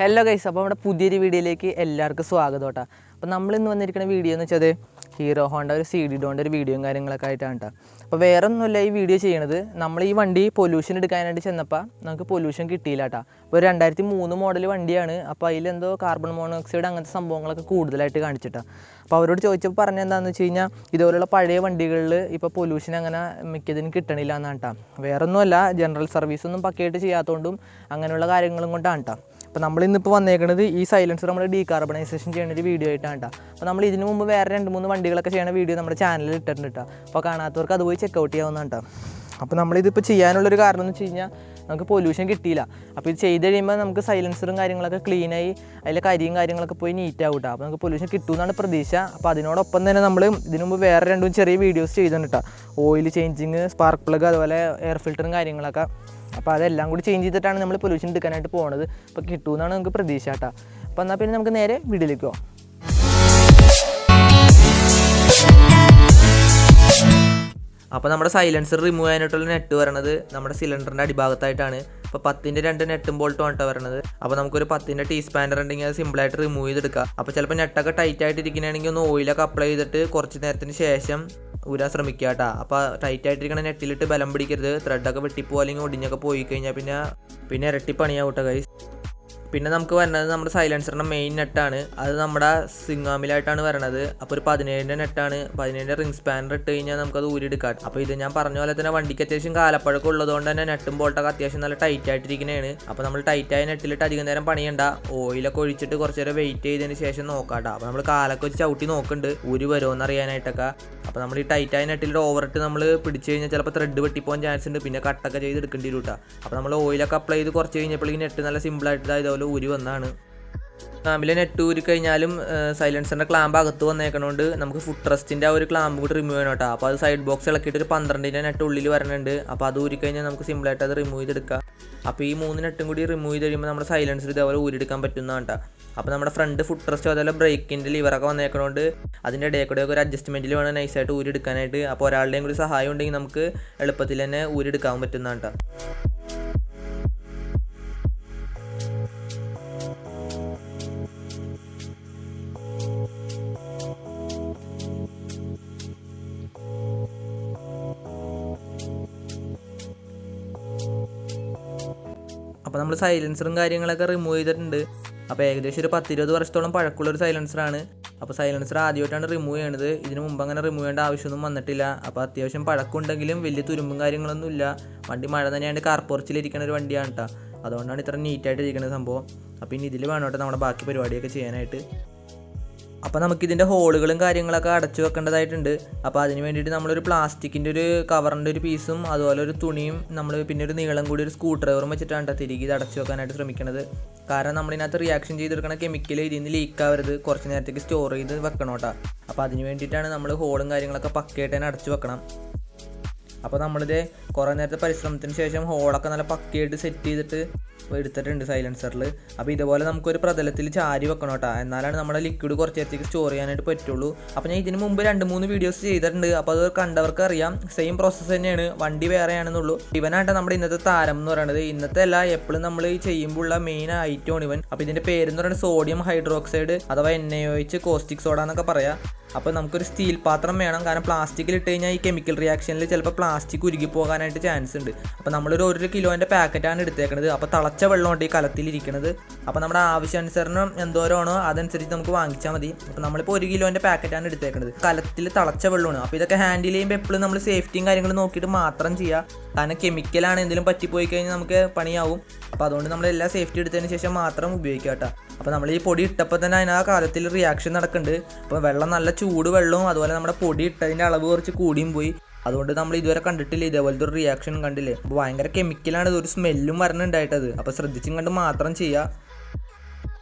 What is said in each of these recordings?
Hello guys, അപ്പോൾ നമ്മുടെ പുതിയൊരു വീഡിയോയിലേക്ക് എല്ലാവർക്കും സ്വാഗതം കേട്ടോ. അപ്പോൾ നമ്മളിന്ന് വന്നിരിക്കുന്ന വീഡിയോ എന്ന് വെച്ചാൽ ഹീറോ ഹോണ്ട ഒരു CD ഡോൻ്റെ ഒരു വീഡിയോയും കാര്യങ്ങളൊക്കെ ആയിട്ടാണ് കേട്ടോ. അപ്പോൾ വേറെ ഒന്നുമില്ല ഈ വീഡിയോ ചെയ്യണത്, നമ്മൾ ഈ വണ്ടി പൊല്യൂഷൻ എടുക്കാനായിട്ട് ചെന്നപ്പോൾ നമുക്ക് പൊല്യൂഷൻ കിട്ടിയില്ല കേട്ടോ. അപ്പോൾ 2003 മോഡൽ വണ്ടിയാണ്. അപ്പോൾ അതിലെന്തോ കാർബൺ മോണോക്സൈഡ് അങ്ങനത്തെ സംഭവങ്ങളൊക്കെ കൂടുതലായിട്ട് കാണിച്ചിട്ടാണ്. അപ്പോൾ അവരോട് ചോദിച്ചപ്പോൾ പറഞ്ഞ എന്താണെന്ന് വെച്ച് കഴിഞ്ഞാൽ ഇതുപോലുള്ള പഴയ വണ്ടികളിൽ ഇപ്പോൾ പൊല്യൂഷൻ അങ്ങനെ മിക്കതിനും കിട്ടണില്ല എന്നാണ് കേട്ടോ. വേറെ ഒന്നുമല്ല, ജനറൽ സർവീസൊന്നും പക്കയായിട്ട് ചെയ്യാത്തതുകൊണ്ടും അങ്ങനെയുള്ള കാര്യങ്ങളും കൊണ്ടാണ് കേട്ടോ. അപ്പോൾ നമ്മളിന്നിപ്പോൾ വന്നേക്കുന്നത് ഈ സൈലൻസർ നമ്മൾ ഡീകാർബണൈസേഷൻ ചെയ്യുന്ന ഒരു വീഡിയോ ആയിട്ടാണ് കേട്ടോ. അപ്പോൾ നമ്മൾ ഇതിനു മുമ്പ് വേറെ 2-3 വണ്ടികളൊക്കെ ചെയ്യുന്ന വീഡിയോ നമ്മുടെ ചാനലിൽ ഇട്ടിട്ടുണ്ട് കേട്ടോ. അപ്പോൾ കാണാത്തവർക്ക് അത് പോയി ചെക്കൗട്ട് ചെയ്യാവുന്നതാണ് കേട്ടോ. അപ്പോൾ നമ്മളിതിപ്പോൾ ചെയ്യാനുള്ളൊരു കാരണം എന്ന് വെച്ച് കഴിഞ്ഞാൽ നമുക്ക് പൊല്യൂഷൻ കിട്ടിയില്ല. അപ്പോൾ ഇത് ചെയ്ത് കഴിയുമ്പോൾ നമുക്ക് സൈലൻസറും കാര്യങ്ങളൊക്കെ ക്ലീനായി അതിലെ കരിയും കാര്യങ്ങളൊക്കെ പോയി നീറ്റാവും കേട്ടോ. അപ്പോൾ നമുക്ക് പൊല്യൂഷൻ കിട്ടുമെന്നാണ് പ്രതീക്ഷ. അപ്പോൾ അതിനോടൊപ്പം തന്നെ നമ്മൾ ഇതിനു മുമ്പ് വേറെ 2 ചെറിയ വീഡിയോസ് ചെയ്തിട്ടുണ്ട് കേട്ടോ. ഓയിൽ ചേഞ്ചിങ്, സ്പാർക്ക് പ്ലഗ്, അതുപോലെ എയർ ഫിൽറ്ററും കാര്യങ്ങളൊക്കെ. അപ്പോൾ അതെല്ലാം കൂടി ചേഞ്ച് ചെയ്തിട്ടാണ് നമ്മൾ പൊല്യൂഷൻ എടുക്കാനായിട്ട് പോകുന്നത്. അപ്പോൾ കിട്ടുമെന്നാണ് നമുക്ക് പ്രതീക്ഷ കേട്ടോ. അപ്പോൾ എന്നാൽ പിന്നെ നമുക്ക് നേരെ വീഡിയോയിലേക്ക് പോകാം. അപ്പോൾ നമ്മുടെ സൈലൻസർ റിമൂവ് ചെയ്യാനായിട്ടുള്ള നെറ്റ് വരണത് നമ്മുടെ സിലിണ്ടറിൻ്റെ അടിഭാഗത്തായിട്ടാണ്. അപ്പോൾ 10-ൻ്റെ 2 നെറ്റും ബോൾട്ടും ആണ് വരണത്. അപ്പോൾ നമുക്കൊരു 10-ൻ്റെ ടീസ്പാൻഡർ ഉണ്ടെങ്കിൽ അത് സിമ്പിളായിട്ട് റിമൂവ് ചെയ്തെടുക്കാം. അപ്പോൾ ചിലപ്പോൾ നെറ്റൊക്കെ ടൈറ്റ് ആയിട്ട് ഇരിക്കുകയാണെങ്കിൽ ഒന്ന് ഓയിലൊക്കെ അപ്ലൈ ചെയ്തിട്ട് കുറച്ച് നേരത്തിന് ശേഷം ഊരാൻ ശ്രമിക്കുക കേട്ടോ. അപ്പോൾ ടൈറ്റ് ആയിട്ടിരിക്കണ നെറ്റിലിട്ട് ബലം പിടിക്കരുത്. ത്രെഡൊക്കെ വെട്ടിപ്പോ അല്ലെങ്കിൽ ഒടിഞ്ഞൊക്കെ പോയി കഴിഞ്ഞാൽ പിന്നെ ഇരട്ടി പണിയാവും കേട്ടോ ഗൈസ്. പിന്നെ നമുക്ക് വരുന്നത് നമ്മുടെ സൈലൻസറിൻ്റെ മെയിൻ നെറ്റാണ്. അത് നമ്മുടെ സിംഗാമിലായിട്ടാണ് വരണത്. അപ്പോൾ ഒരു 17-ൻ്റെ നെറ്റാണ്. 17-ൻ്റെ റിംഗ് സ്പാനർ ഇട്ട് കഴിഞ്ഞാൽ നമുക്കത് ഊരിയെടുക്കാം. അപ്പോൾ ഇത് ഞാൻ പറഞ്ഞ പോലെ തന്നെ വണ്ടിക്ക് അത്യാവശ്യം കാലപ്പഴക്കം ഉള്ളതുകൊണ്ട് തന്നെ നെറ്റും ബോൾട്ടൊക്കെ അത്യാവശ്യം നല്ല ടൈറ്റ് ആയിട്ടിരിക്കുന്നതാണ്. അപ്പോൾ നമ്മൾ ടൈറ്റായ നെറ്റിലിട്ട് അധികം നേരം പണിയണ്ട. ഓയിലൊക്കെ ഒഴിച്ചിട്ട് കുറച്ച് നേരം വെയിറ്റ് ചെയ്തതിന് ശേഷം നോക്കാം കേട്ടോ. അപ്പോൾ നമ്മൾ കാലൊക്കെ വെച്ച് ചവിട്ടി നോക്കുന്നുണ്ട് ഊരി വരുമോയെന്ന് അറിയാനായിട്ടൊക്കെ. അപ്പോൾ നമ്മൾ ഈ ടൈറ്റായ നെറ്റിലിട്ട് ഓവറിട്ട് നമ്മൾ പിടിച്ച് കഴിഞ്ഞാൽ ചിലപ്പോൾ ത്രെഡ് വെട്ടിപ്പോകാൻ ചാൻസ് ഉണ്ട്. പിന്നെ കട്ടൊക്കെ ചെയ്ത് എടുക്കേണ്ടി വരും കേട്ടോ. അപ്പോൾ നമ്മൾ ഓയിലൊക്കെ അപ്ലൈ ചെയ്ത് കുറച്ച് കഴിഞ്ഞപ്പോഴേക്കും നെറ്റ് നല്ല സിമ്പിളായിട്ട് ഇതുപോലെ ഊരി വന്നാണ്. ക്ലാമ്പിലെ നെറ്റ് ഊരി കഴിഞ്ഞാലും സൈലൻസറിൻ്റെ ക്ലാമ്പ് അകത്ത് വന്നേക്കണോണ്ട് നമുക്ക് ഫുഡ് റെസ്റ്റിൻ്റെ ആ ഒരു ക്ലാമ്പ് കൂടി റിമൂവ് ചെയ്യണം കേട്ടോ. അപ്പോൾ അത് സൈഡ് ബോക്സ് ഇളക്കിയിട്ട് ഒരു 12-ൻ്റെ നെറ്റ് ഉള്ളിൽ വരണുണ്ട്. അപ്പോൾ അത് ഊരി കഴിഞ്ഞാൽ നമുക്ക് സിമ്പിളായിട്ട് അത് റിമൂവ് ചെയ്തെടുക്കാം. അപ്പോൾ ഈ 3 നെറ്റും കൂടി റിമൂവ് ചെയ്ത് കഴിയുമ്പോൾ നമ്മുടെ സൈലൻസർ ഇതേപോലെ ഊരിയെടുക്കാൻ പറ്റുന്നതാണ് കേട്ടോ. അപ്പോൾ നമ്മുടെ ഫ്രണ്ട് ഫുഡ് റെസ്റ്റ് അതുപോലെ ബ്രേക്കിൻ്റെ ലിവറൊക്കെ വന്നേക്കണോണ്ട് അതിൻ്റെ ഇടയിൽ കൂടെ ഒരു അഡ്ജസ്റ്റ്മെൻറ്റിൽ വേണം നൈസായിട്ട് ഊരിയെടുക്കാനായിട്ട്. അപ്പോൾ ഒരാളുടെയും കൂടി സഹായം ഉണ്ടെങ്കിൽ നമുക്ക് എളുപ്പത്തിൽ തന്നെ ഊരിയെടുക്കാൻ പറ്റുന്നതാണ് കേട്ടോ. അപ്പോൾ നമ്മൾ സൈലൻസറും കാര്യങ്ങളൊക്കെ റിമൂവ് ചെയ്തിട്ടുണ്ട്. അപ്പോൾ ഏകദേശം ഒരു 10-20 വർഷത്തോളം പഴക്കമുള്ളൊരു സൈലൻസറാണ്. അപ്പോൾ സൈലൻസർ ആദ്യമായിട്ടാണ് റിമൂവ് ചെയ്യണത്. ഇതിന് മുമ്പ് അങ്ങനെ റിമൂവ് ചെയ്യേണ്ട ആവശ്യമൊന്നും വന്നിട്ടില്ല. അപ്പോൾ അത്യാവശ്യം പഴക്കമുണ്ടെങ്കിലും വലിയ തുരുമ്പും കാര്യങ്ങളൊന്നും ഇല്ല. വണ്ടി മഴ തന്നെയാണ്ട് കാർപോർച്ചിലിരിക്കുന്ന ഒരു വണ്ടിയാണ് കേട്ടോ. അതുകൊണ്ടാണ് ഇത്ര നീറ്റായിട്ട് ഇരിക്കുന്ന സംഭവം. അപ്പോൾ ഇനി ഇതിൽ വേണം കേട്ടോ നമ്മുടെ ബാക്കി പരിപാടിയൊക്കെ ചെയ്യാനായിട്ട്. അപ്പോൾ നമുക്കിതിൻ്റെ ഹോളുകളും കാര്യങ്ങളൊക്കെ അടച്ചു വെക്കേണ്ടതായിട്ടുണ്ട്. അപ്പോൾ അതിന് വേണ്ടിയിട്ട് നമ്മളൊരു പ്ലാസ്റ്റിക്കിൻ്റെ ഒരു കവറിൻ്റെ ഒരു പീസും അതുപോലെ ഒരു തുണിയും പിന്നെ ഒരു നീളം കൂടി ഒരു സ്ക്രൂ ഡ്രൈവറും വെച്ചിട്ടാണ് തിരികെ ഇത് അടച്ചു വെക്കാനായിട്ട് ശ്രമിക്കുന്നത്. കാരണം നമ്മളിതിനകത്ത് റിയാക്ഷൻ ചെയ്തെടുക്കുന്ന കെമിക്കൽ ഇതിൽ നിന്ന് ലീക്ക് ആവരുത്. കുറച്ച് നേരത്തേക്ക് സ്റ്റോർ ചെയ്ത് വെക്കണം കേട്ടോ. അപ്പോൾ അതിന് വേണ്ടിയിട്ടാണ് നമ്മൾ ഹോളും കാര്യങ്ങളൊക്കെ പക്കയായിട്ട് തന്നെ അടച്ചു വെക്കണം. അപ്പോൾ നമ്മളിത് കുറേ നേരത്തെ പരിശ്രമത്തിന് ശേഷം ഹോളൊക്കെ നല്ല പക്കയായിട്ട് സെറ്റ് ചെയ്തിട്ട് എടുത്തിട്ടുണ്ട് സൈലൻസറിൽ. അപ്പോൾ ഇതുപോലെ നമുക്കൊരു പ്രതലത്തിൽ ചാരി വെക്കണം കേട്ടോ. എന്നാലാണ് നമ്മുടെ ലിക്വിഡ് കുറച്ച് നേരത്തേക്ക് സ്റ്റോർ ചെയ്യാനായിട്ട് പറ്റുള്ളൂ. അപ്പോൾ ഞാൻ ഇതിന് മുമ്പ് 2-3 വീഡിയോസ് ചെയ്തിട്ടുണ്ട്. അപ്പോൾ അത് കണ്ടവർക്ക് അറിയാം, സെയിം പ്രോസസ്സ് തന്നെയാണ്. വണ്ടി വേറെയാണെന്നുള്ളൂ. ഇവനായിട്ട് നമ്മുടെ ഇന്നത്തെ താരം എന്ന് പറയുന്നത്. ഇന്നത്തെ അല്ല, എപ്പോഴും നമ്മൾ ഈ ചെയ്യുമ്പോൾ ഉള്ള മെയിൻ ഐറ്റമാണ് ഇവൻ. അപ്പോൾ ഇതിൻ്റെ പേരെന്ന് പറയുന്നത് സോഡിയം ഹൈഡ്രോക്സൈഡ് അഥവാ NaOH കോസ്റ്റിക് സോഡ എന്നൊക്കെ പറയാം. അപ്പോൾ നമുക്കൊരു സ്റ്റീൽ പാത്രം വേണം. കാരണം പ്ലാസ്റ്റിക്കിൽ ഇട്ട് കഴിഞ്ഞാൽ ഈ കെമിക്കൽ റിയാക്ഷനിൽ ചിലപ്പോൾ പ്ലാസ്റ്റിക് ഉരുകി പോകാനായിട്ട് ചാൻസ് ഉണ്ട്. അപ്പോൾ നമ്മളൊരു 1 കിലോൻ്റെ പാക്കറ്റാണ് എടുത്തേക്കുന്നത്. അപ്പോൾ തിളച്ച വെള്ളമുണ്ട് ഈ കലത്തിലിരിക്കുന്നത്. അപ്പോൾ നമ്മുടെ ആവശ്യാനുസരണം എന്തോരമാണോ അതനുസരിച്ച് നമുക്ക് വാങ്ങിച്ചാൽ മതി. അപ്പോൾ നമ്മളിപ്പോൾ 1 കിലോൻ്റെ പാക്കറ്റാണ് എടുത്തേക്കുന്നത്. കലത്തിൽ തിളച്ച വെള്ളമാണ്. അപ്പോൾ ഇതൊക്കെ ഹാൻഡിൽ ചെയ്യുമ്പോൾ എപ്പോഴും നമ്മൾ സേഫ്റ്റിയും കാര്യങ്ങളും നോക്കിയിട്ട് മാത്രം ചെയ്യുക. കാരണം കെമിക്കലാണ്, എന്തെങ്കിലും പറ്റിപ്പോയി കഴിഞ്ഞാൽ നമുക്ക് പണിയാവും. അപ്പോൾ അതുകൊണ്ട് നമ്മളെല്ലാം സേഫ്റ്റി എടുത്തതിന് ശേഷം മാത്രം ഉപയോഗിക്കുക കേട്ടോ. അപ്പോൾ നമ്മൾ ഈ പൊടി ഇട്ടപ്പോൾ തന്നെ അതിന് ആ കാലത്തിൽ റിയാക്ഷൻ നടക്കുന്നുണ്ട്. അപ്പോൾ വെള്ളം നല്ല ചൂട് വെള്ളവും അതുപോലെ നമ്മുടെ പൊടി ഇട്ടതിൻ്റെ അളവ് കുറച്ച് കൂടിയും പോയി. അതുകൊണ്ട് നമ്മൾ ഇതുവരെ കണ്ടിട്ടില്ല ഇതേപോലത്തെ ഒരു റിയാക്ഷൻ കണ്ടില്ലേ. അപ്പോൾ ഭയങ്കര കെമിക്കലാണ്, ഇതൊരു സ്മെല്ലും വരണുണ്ടായിട്ടത്. അപ്പോൾ ശ്രദ്ധിച്ചും കണ്ട് മാത്രം ചെയ്യുക.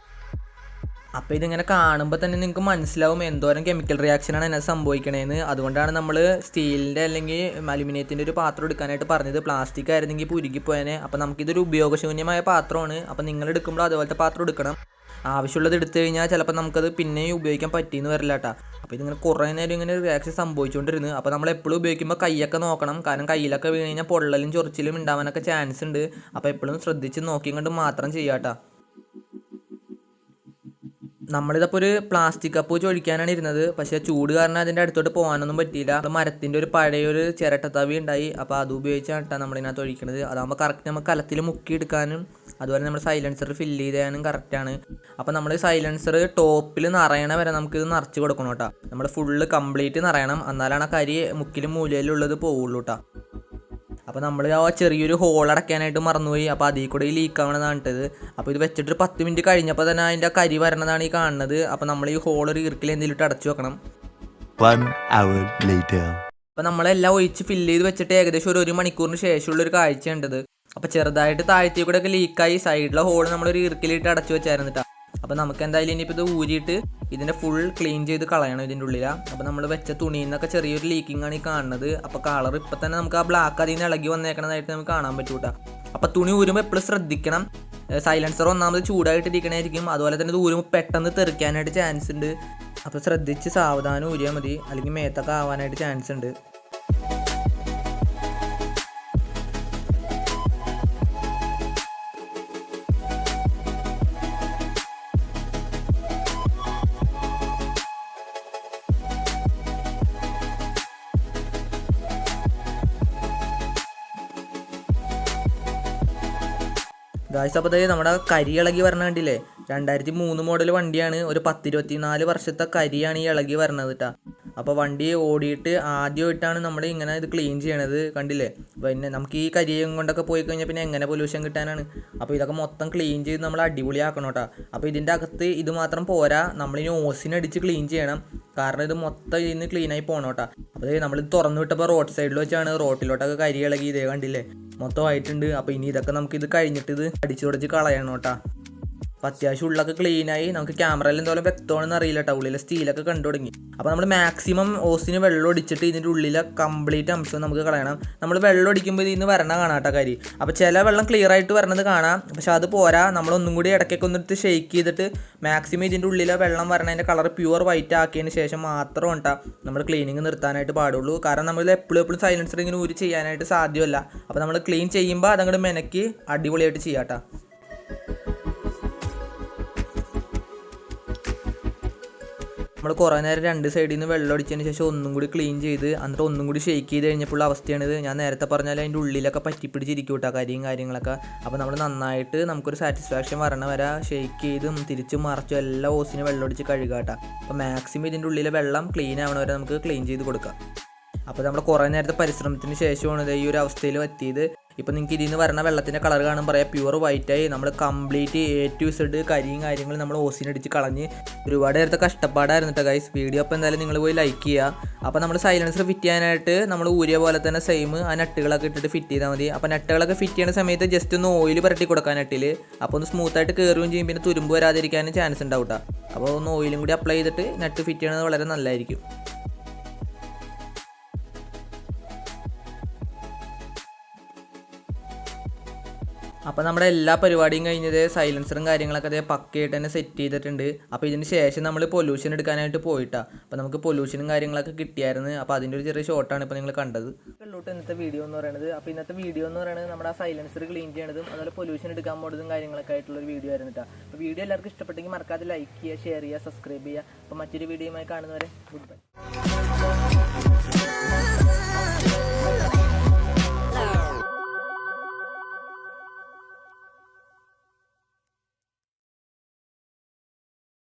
അപ്പോൾ ഇതിങ്ങനെ കാണുമ്പോൾ തന്നെ നിങ്ങൾക്ക് മനസ്സിലാവും എന്തോരം കെമിക്കൽ റിയാക്ഷനാണ് അതിനകത്ത് സംഭവിക്കണേന്ന്. അതുകൊണ്ടാണ് നമ്മൾ സ്റ്റീലിൻ്റെ അല്ലെങ്കിൽ അലുമിനിയത്തിൻ്റെ ഒരു പാത്രം എടുക്കാനായിട്ട് പറഞ്ഞത്. പ്ലാസ്റ്റിക് ആയിരുന്നെങ്കിൽ ഉരുകിപ്പോയനെ. അപ്പോൾ നമുക്കിതൊരു ഉപയോഗശൂന്യമായ പാത്രമാണ്. അപ്പോൾ നിങ്ങൾ എടുക്കുമ്പോൾ അതുപോലത്തെ പാത്രം എടുക്കണം. ആവശ്യമുള്ളത് എടുത്തു കഴിഞ്ഞാൽ ചിലപ്പോൾ നമുക്കത് പിന്നെയും ഉപയോഗിക്കാൻ പറ്റിയെന്ന് വരില്ല കേട്ടോ. അപ്പോൾ ഇതിങ്ങനെ കുറേ നേരം ഇങ്ങനെ റിയാക്ഷൻ സംഭവിച്ചുകൊണ്ടിരുന്നു. അപ്പോൾ നമ്മൾ എപ്പോഴും ഉപയോഗിക്കുമ്പോൾ കൈയൊക്കെ നോക്കണം. കാരണം കയ്യിലൊക്കെ വീണ് കഴിഞ്ഞാൽ പൊള്ളലും ചൊറിച്ചിലും ഉണ്ടാവാനൊക്കെ ചാൻസ് ഉണ്ട്. അപ്പോൾ എപ്പോഴും ശ്രദ്ധിച്ച് നോക്കിയും കൊണ്ട് മാത്രം ചെയ്യാം കേട്ടോ. നമ്മളിതപ്പോൾ ഒരു പ്ലാസ്റ്റിക് കപ്പ് വെച്ച് ഒഴിക്കാനാണ് ഇരുന്നത്. പക്ഷേ ചൂട് കാരണം അതിൻ്റെ അടുത്തോട്ട് പോകാനൊന്നും പറ്റിയില്ല. അപ്പോൾ മരത്തിൻ്റെ ഒരു പഴയൊരു ചിരട്ടത്തവി ഉണ്ടായി. അപ്പോൾ അത് ഉപയോഗിച്ചാണ് കേട്ടോ നമ്മളിതിനകത്ത് ഒഴിക്കുന്നത്. അതാകുമ്പോൾ കറക്റ്റ് നമുക്ക് കലത്തിൽ മുക്കിയെടുക്കാനും അതുപോലെ നമ്മൾ സൈലൻസർ ഫില്ല് ചെയ്യാനും കറക്റ്റാണ്. അപ്പോൾ നമ്മൾ സൈലൻസർ ടോപ്പിൽ നിറയണ വരെ നമുക്കിത് നിറച്ച് കൊടുക്കണം കേട്ടോ. നമ്മൾ ഫുള്ള് കംപ്ലീറ്റ് നിറയണം, എന്നാലാണ് ആ കരി മുക്കിലും മൂലയിലുള്ളത് പോവുള്ളൂ കേട്ടോ. അപ്പോൾ നമ്മൾ ആ ചെറിയൊരു ഹോൾ അടയ്ക്കാനായിട്ട് മറന്നുപോയി. അപ്പോൾ അതിൽ കൂടെ ഈ ലീക്ക് ആവണതാണ് ഇട്ടത്. അപ്പോൾ ഇത് വെച്ചിട്ടൊരു 10 മിനിറ്റ് കഴിഞ്ഞപ്പോൾ തന്നെ അതിൻ്റെ കരി വരണതാണ് ഈ കാണുന്നത്. അപ്പോൾ നമ്മൾ ഈ ഹോൾ ഒരു ഇറുക്കിൽ എന്തെങ്കിലും ഇട്ട് അടച്ചു വെക്കണം. അപ്പോൾ നമ്മളെല്ലാം ഒഴിച്ച് ഫില്ല് ചെയ്ത് വെച്ചിട്ട് ഏകദേശം ഒരു മണിക്കൂറിന് ശേഷമുള്ളൊരു കാഴ്ചയുണ്ടത്. അപ്പോൾ ചെറുതായിട്ട് താഴ്ത്തി കൂടെ ഒക്കെ ലീക്കായി സൈഡിലെ ഹോൾ നമ്മളൊരു ഇറുക്കിലിട്ട് അടച്ചു വെച്ചായിരുന്നു കേട്ടോ. അപ്പോൾ നമുക്ക് എന്തായാലും ഇനിയിപ്പോൾ ഇത് ഊരിയിട്ട് ഇതിൻ്റെ ഫുൾ ക്ലീൻ ചെയ്ത് കളയണം ഇതിൻ്റെ ഉള്ളിലാണ്. അപ്പോൾ നമ്മൾ വെച്ച തുണിയിൽ നിന്നൊക്കെ ചെറിയൊരു ലീക്കിംഗ് ആണ് ഈ കാണുന്നത്. അപ്പോൾ കളർ ഇപ്പം തന്നെ നമുക്ക് ആ ബ്ലാക്ക് അതിൽ നിന്ന് ഇളകി വന്നേക്കണതായിട്ട് നമുക്ക് കാണാൻ പറ്റും കേട്ടോ. അപ്പോൾ തുണി ഊരുമ്പോൾ എപ്പോഴും ശ്രദ്ധിക്കണം. സൈലൻസർ ഒന്നാമത് ചൂടായിട്ടിരിക്കണായിരിക്കും. അതുപോലെ തന്നെ ഇത് ഊരുമ്പോൾ പെട്ടെന്ന് തെറിക്കാനായിട്ട് ചാൻസ് ഉണ്ട്. അപ്പോൾ ശ്രദ്ധിച്ച് സാവധാനം ഊരിയാൽ മതി, അല്ലെങ്കിൽ മേത്തൊക്കെ ആവാനായിട്ട് ചാൻസ് ഉണ്ട്. ഗായ്സ്, അപ്പോൾ നമ്മുടെ കരി ഇളകി വരണ കണ്ടില്ലേ? 2003 മോഡൽ വണ്ടിയാണ്. ഒരു 10-24 വർഷത്തെ കരിയാണ് ഈ ഇളകി വരണത് കേട്ടോ. അപ്പോൾ വണ്ടി ഓടിയിട്ട് ആദ്യമായിട്ടാണ് നമ്മൾ ഇങ്ങനെ ഇത് ക്ലീൻ ചെയ്യണത്, കണ്ടില്ലേ? പിന്നെ നമുക്ക് ഈ കരിയും കൊണ്ടൊക്കെ പോയി കഴിഞ്ഞാൽ പിന്നെ എങ്ങനെ പൊല്യൂഷൻ കിട്ടാനാണ്? അപ്പോൾ ഇതൊക്കെ മൊത്തം ക്ലീൻ ചെയ്ത് നമ്മൾ അടിപൊളിയാക്കണം കേട്ടോ. അപ്പോൾ ഇതിൻ്റെ അകത്ത് ഇത് മാത്രം പോരാ, നമ്മളിനി ഓസിനടിച്ച് ക്ലീൻ ചെയ്യണം. കാരണം ഇത് മൊത്തം ഇതിൽ നിന്ന് ക്ലീനായി പോകണം കേട്ടോ. അപ്പോൾ നമ്മളിത് തുറന്നു വിട്ടപ്പോൾ റോഡ് സൈഡിൽ വെച്ചാണ് റോട്ടിലോട്ടൊക്കെ കരി ഇളകി ഇതേ കണ്ടില്ലേ? മൊത്തമായിട്ടുണ്ട്. അപ്പോൾ ഇനി ഇതൊക്കെ നമുക്ക് കഴിഞ്ഞിട്ട് ഇത് അടിച്ചു തുടച്ച് കളയണം കേട്ടോ. അപ്പോൾ അത്യാവശ്യം ഉള്ളൊക്കെ ക്ലീനായി. നമുക്ക് ക്യാമറയിൽ എന്തോരം വ്യക്തമാണെന്ന് അറിയില്ല കേട്ടോ. ഉള്ളിലെ സ്റ്റീലൊക്കെ കണ്ടു തുടങ്ങി. അപ്പോൾ നമ്മൾ മാക്സിമം ഓസിന് വെള്ളം ഒടിച്ചിട്ട് ഇതിൻ്റെ ഉള്ളിലെ കംപ്ലീറ്റ് അംശം നമുക്ക് കളയണം. നമ്മൾ വെള്ളം ഒടിക്കുമ്പോൾ ഇതിൽ നിന്ന് വരണ കാണാം കേട്ടോ കരി. അപ്പോൾ ചില വെള്ളം ക്ലിയർ ആയിട്ട് വരണത് കാണാം, പക്ഷെ അത് പോരാ. നമ്മളൊന്നും കൂടി ഇടയ്ക്കൊക്കെ ഒന്നിട്ട് ഷെയ്ക്ക് ചെയ്തിട്ട് മാക്സിമം ഇതിൻ്റെ ഉള്ളിലെ വെള്ളം വരണതിൻ്റെ കളർ പ്യുവർ വൈറ്റ് ആക്കിയതിന് ശേഷം മാത്രം ഉണ്ടാ നമ്മൾ ക്ലീനിങ് നിർത്താനായിട്ട് പാടുള്ളൂ. കാരണം നമ്മൾ എപ്പോഴും സൈലൻസർ ഇങ്ങനെ ഊരി ചെയ്യാനായിട്ട് സാധ്യമല്ല. അപ്പോൾ നമ്മൾ ക്ലീൻ ചെയ്യുമ്പോൾ അതങ്ങോട്ട് മെനക്ക് അടിപൊളിയായിട്ട് ചെയ്യാം കേട്ടോ. നമ്മൾ കുറേ നേരം രണ്ട് സൈഡിൽ നിന്ന് വെള്ളം അടിച്ചതിന് ശേഷം ഒന്നും കൂടി ക്ലീൻ ചെയ്ത് എന്നിട്ട് ഒന്നും കൂടി ഷെയ്ക്ക് ചെയ്ത് കഴിഞ്ഞപ്പോൾ അവസ്ഥയാണിത്. ഞാൻ നേരത്തെ പറഞ്ഞാൽ അതിൻ്റെ ഉള്ളിലൊക്കെ പറ്റിപ്പിടിച്ചിരിക്കും കേട്ടോ കരിയും കാര്യങ്ങളൊക്കെ. അപ്പോൾ നമ്മൾ നന്നായിട്ട് നമുക്കൊരു സാറ്റിസ്ഫാക്ഷൻ വരണ വരെ ഷെയ്ക്ക് ചെയ്തും തിരിച്ചും മറച്ചും എല്ലാ ഓസിന് വെള്ളം അടിച്ച് കഴുകാം കേട്ടോ. അപ്പോൾ മാക്സിമം ഇതിൻ്റെ ഉള്ളിലെ വെള്ളം ക്ലീൻ ആവണ വരെ നമുക്ക് ക്ലീൻ ചെയ്ത് കൊടുക്കാം. അപ്പോൾ നമ്മൾ കുറേ നേരത്തെ പരിശ്രമത്തിന് ശേഷമാണ് ഈ ഒരു അവസ്ഥയിൽ എത്തിയത്. ഇപ്പോൾ നിങ്ങൾക്ക് ഇതിൽ നിന്ന് വരണ വെള്ളത്തിൻ്റെ കളർ കാണുമ്പോൾ പറയാം പ്യുവർ വൈറ്റായി. നമ്മൾ കംപ്ലീറ്റ് A to Z കരിയും കാര്യങ്ങളും നമ്മൾ ഓസിനടിച്ച് കളഞ്ഞ് ഒരുപാട് നേരത്തെ കഷ്ടപ്പാടായിരുന്നു കേട്ടോ ഗൈസ്. വീഡിയോ അപ്പോൾ എന്തായാലും നിങ്ങൾ പോയി ലൈക്ക് ചെയ്യുക. അപ്പോൾ നമ്മൾ സൈലൻസർ ഫിറ്റ് ചെയ്യാനായിട്ട് നമ്മൾ ഊരിയ പോലെ തന്നെ സെയിം ആ നട്ടുകളൊക്കെ ഇട്ടിട്ട് ഫിറ്റ് ചെയ്താൽ മതി. അപ്പോൾ നട്ടുകളൊക്കെ ഫിറ്റ് ചെയ്യുന്ന സമയത്ത് ജസ്റ്റ് ഒന്ന് ഓയിൽ പുരട്ടി കൊടുക്കാൻ നട്ടിൽ. അപ്പോൾ ഒന്ന് സ്മൂത്തായിട്ട് കയറുകയും ചെയ്യും, പിന്നെ തുരുമ്പ് വരാതിരിക്കാനും ചാൻസ് ഉണ്ടാവും കേട്ടോ. അപ്പോൾ ഒന്ന് ഓയിലും കൂടി അപ്ലൈ ചെയ്തിട്ട് നട്ട് ഫിറ്റ് ചെയ്യണത് വളരെ നല്ലതായിരിക്കും. അപ്പോൾ നമ്മുടെ എല്ലാ പരിപാടിയും കഴിഞ്ഞത് സൈലൻസറും കാര്യങ്ങളൊക്കെ അതേ പക്കയായിട്ട് തന്നെ സെറ്റ് ചെയ്തിട്ടുണ്ട്. അപ്പോൾ ഇതിന് ശേഷം നമ്മൾ പൊല്യൂഷൻ എടുക്കാനായിട്ട് പോയിട്ടാണ്. അപ്പോൾ നമുക്ക് പൊല്യൂഷനും കാര്യങ്ങളൊക്കെ കിട്ടിയായിരുന്നു. അപ്പോൾ അതിൻ്റെ ഒരു ചെറിയ ഷോട്ടാണ് ഇപ്പോൾ നിങ്ങൾ കണ്ടത്. ഉള്ളൂട്ട് ഇന്നത്തെ വീഡിയോ എന്ന് പറയുന്നത്. അപ്പോൾ ഇന്നത്തെ വീഡിയോ എന്ന് പറയുന്നത് നമ്മുടെ ആ സൈലൻസർ ക്ലീൻ ചെയ്യണതും അതുപോലെ പൊല്യൂഷൻ എടുക്കാൻ പോകുന്നതും കാര്യങ്ങളൊക്കെ ആയിട്ടുള്ളൊരു വീഡിയോ ആയിരുന്നു കേട്ടോ. അപ്പോൾ വീഡിയോ എല്ലാവർക്കും ഇഷ്ടപ്പെട്ടെങ്കിൽ മറക്കാതെ ലൈക്ക് ചെയ്യുക, ഷെയർ ചെയ്യുക, സബ്സ്ക്രൈബ് ചെയ്യുക. അപ്പോൾ മറ്റൊരു വീഡിയോയുമായി കാണുന്നവരെ ഗുഡ് ബൈ.